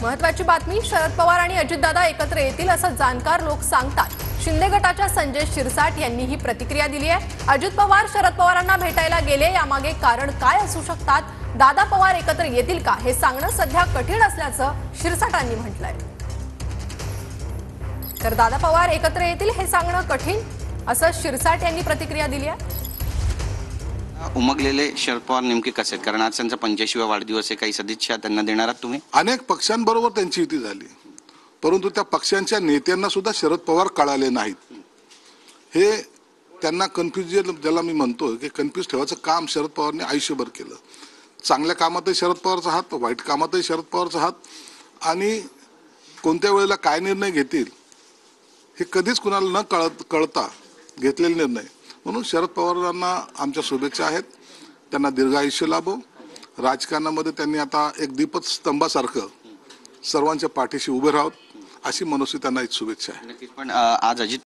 महत्त्वाची बातमी, शरद पवार आणि अजितदादा एकत्र येतील असं जाणकार लोक सांगतात। शिंदे गटाच्या संजय शिरसाट यांनी ही प्रतिक्रिया दिली आहे। अजित पवार शरद पवारांना भेटायला गेले, यामागे कारण काय असू शकतात? दादा पवार एकत्र येतील का हे सांगणं सध्या कठीण असल्याचं शिरसाटांनी म्हटलंय। तर दादा पवार एकत्र येतील हे सांगणं कठीण असं शिरसाट यांनी प्रतिक्रिया दिली आहे। उमगलेले शरद पवार नेमके कसे आहेत? कारण आज त्यांचा 85वा वाढदिवस आहे, काही सदिच्छा त्यांना देणार आहात तुम्ही? अनेक पक्षांबरोबर त्यांची युती झाली, परंतु त्या पक्षांच्या नेत्यांना सुद्धा शरद पवार कळाले नाहीत। हे त्यांना कन्फ्युजन, ज्याला मी म्हणतो की कन्फ्यूज ठेवायचं काम शरद पवारने आयुष्यभर केलं। चांगल्या कामातही शरद पवारचा हात, वाईट कामातही शरद पवारचा हात, आणि कोणत्या वेळेला काय निर्णय घेतील हे कधीच कुणाला न कळता घेतलेले निर्णय। म्हणून शरद पवारांना आमच्या शुभेच्छा आहेत, त्यांना दीर्घ आयुष्य लाभो। राजकारणामध्ये त्यांनी आता एक दीपस्तंभासारखं सर्वांच्या पाठीशी उभे राहावं, अशी मनस्वी त्यांना एक शुभेच्छा आहे। नक्कीच, पण आज अजित